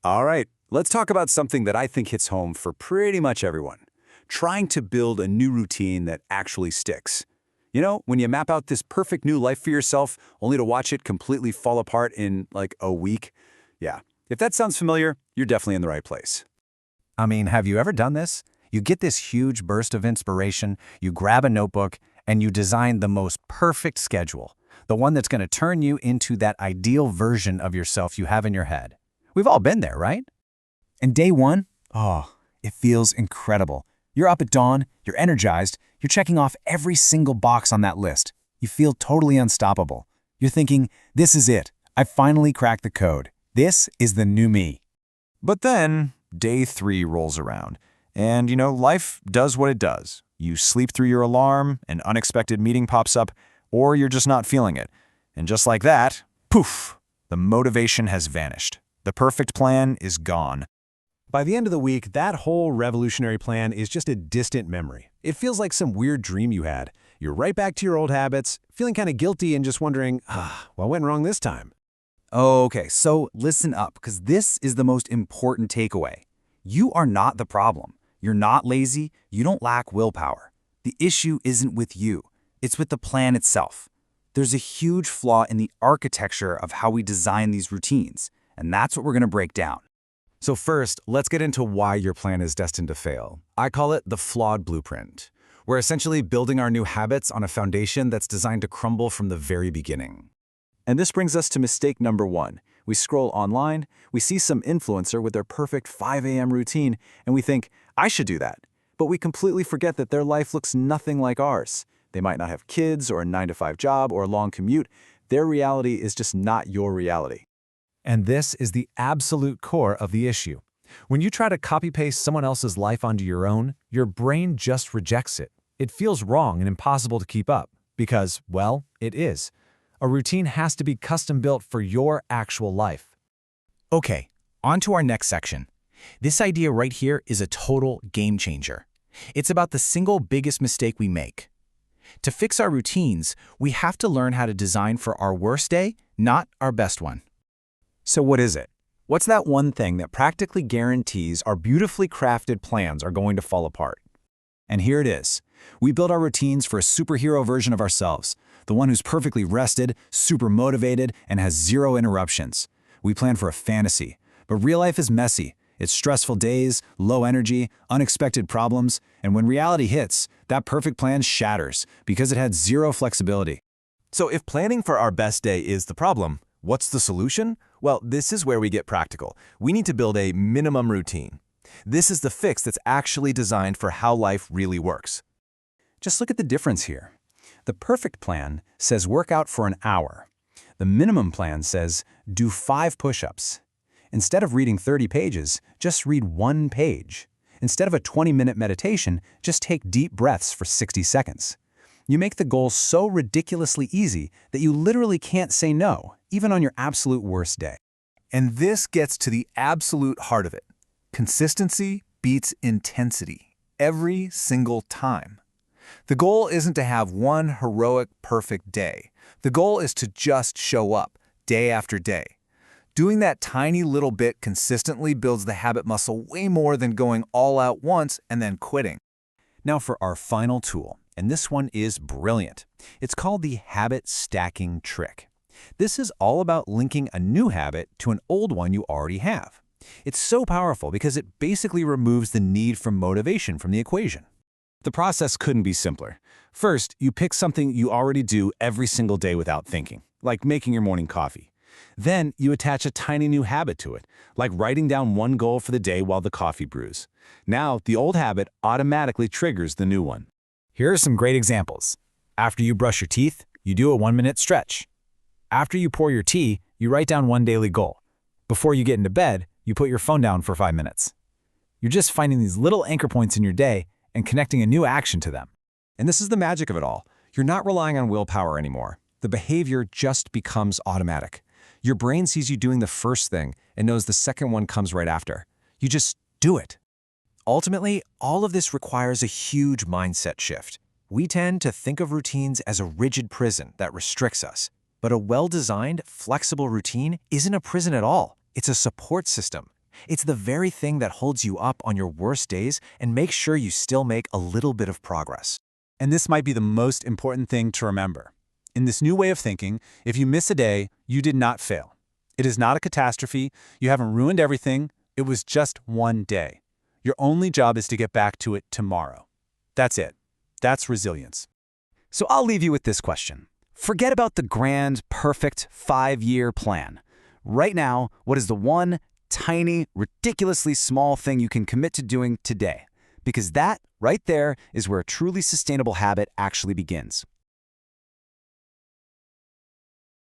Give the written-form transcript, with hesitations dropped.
All right, let's talk about something that I think hits home for pretty much everyone. Trying to build a new routine that actually sticks. You know, when you map out this perfect new life for yourself, only to watch it completely fall apart in, like, a week? Yeah, if that sounds familiar, you're definitely in the right place. I mean, have you ever done this? You get this huge burst of inspiration, you grab a notebook, and you design the most perfect schedule, the one that's going to turn you into that ideal version of yourself you have in your head. We've all been there, right? And day one, oh, it feels incredible. You're up at dawn, you're energized, you're checking off every single box on that list. You feel totally unstoppable. You're thinking, this is it. I finally cracked the code. This is the new me. But then, day 3 rolls around, and life does what it does. You sleep through your alarm, an unexpected meeting pops up, or you're just not feeling it. And just like that, poof, the motivation has vanished. The perfect plan is gone. By the end of the week, that whole revolutionary plan is just a distant memory. It feels like some weird dream you had. You're right back to your old habits, feeling kind of guilty and just wondering, what went wrong this time? Okay, so listen up, because this is the most important takeaway. You are not the problem. You're not lazy. You don't lack willpower. The issue isn't with you. It's with the plan itself. There's a huge flaw in the architecture of how we design these routines, and that's what we're going to break down. So first, let's get into why your plan is destined to fail. I call it the flawed blueprint. We're essentially building our new habits on a foundation that's designed to crumble from the very beginning. And this brings us to mistake number 1. We scroll online, we see some influencer with their perfect 5 a.m. routine, and we think, I should do that. But we completely forget that their life looks nothing like ours. They might not have kids or a 9-to-5 job or a long commute. Their reality is just not your reality. And this is the absolute core of the issue. When you try to copy-paste someone else's life onto your own, your brain just rejects it. It feels wrong and impossible to keep up because, well, it is. A routine has to be custom-built for your actual life. Okay, on to our next section. This idea right here is a total game changer. It's about the single biggest mistake we make. To fix our routines, we have to learn how to design for our worst day, not our best one. So what is it? What's that one thing that practically guarantees our beautifully crafted plans are going to fall apart? And here it is. We build our routines for a superhero version of ourselves, the one who's perfectly rested, super motivated, and has zero interruptions. We plan for a fantasy, but real life is messy. It's stressful days, low energy, unexpected problems, and when reality hits, that perfect plan shatters because it had zero flexibility. So if planning for our best day is the problem, what's the solution? Well, this is where we get practical. We need to build a minimum routine. This is the fix that's actually designed for how life really works. Just look at the difference here. The perfect plan says work out for an hour. The minimum plan says do 5 push-ups. Instead of reading 30 pages, just read 1 page. Instead of a 20-minute meditation, just take deep breaths for 60 seconds. You make the goal so ridiculously easy that you literally can't say no, even on your absolute worst day. And this gets to the absolute heart of it. Consistency beats intensity every single time. The goal isn't to have one heroic, perfect day. The goal is to just show up day after day. Doing that tiny little bit consistently builds the habit muscle way more than going all out once and then quitting. Now for our final tool, and this one is brilliant. It's called the habit stacking trick. This is all about linking a new habit to an old one you already have. It's so powerful because it basically removes the need for motivation from the equation. The process couldn't be simpler. First, you pick something you already do every single day without thinking, like making your morning coffee. Then you attach a tiny new habit to it, like writing down one goal for the day while the coffee brews. Now, the old habit automatically triggers the new one. Here are some great examples. After you brush your teeth, you do a 1-minute stretch. After you pour your tea, you write down one daily goal. Before you get into bed, you put your phone down for 5 minutes. You're just finding these little anchor points in your day and connecting a new action to them. And this is the magic of it all. You're not relying on willpower anymore. The behavior just becomes automatic. Your brain sees you doing the first thing and knows the second one comes right after. You just do it. Ultimately, all of this requires a huge mindset shift. We tend to think of routines as a rigid prison that restricts us. But a well-designed, flexible routine isn't a prison at all. It's a support system. It's the very thing that holds you up on your worst days and makes sure you still make a little bit of progress. And this might be the most important thing to remember. In this new way of thinking, if you miss a day, you did not fail. It is not a catastrophe. You haven't ruined everything. It was just one day. Your only job is to get back to it tomorrow. That's it. That's resilience. So I'll leave you with this question. Forget about the grand, perfect 5-year plan. Right now, what is the one tiny, ridiculously small thing you can commit to doing today? Because that, right there, is where a truly sustainable habit actually begins.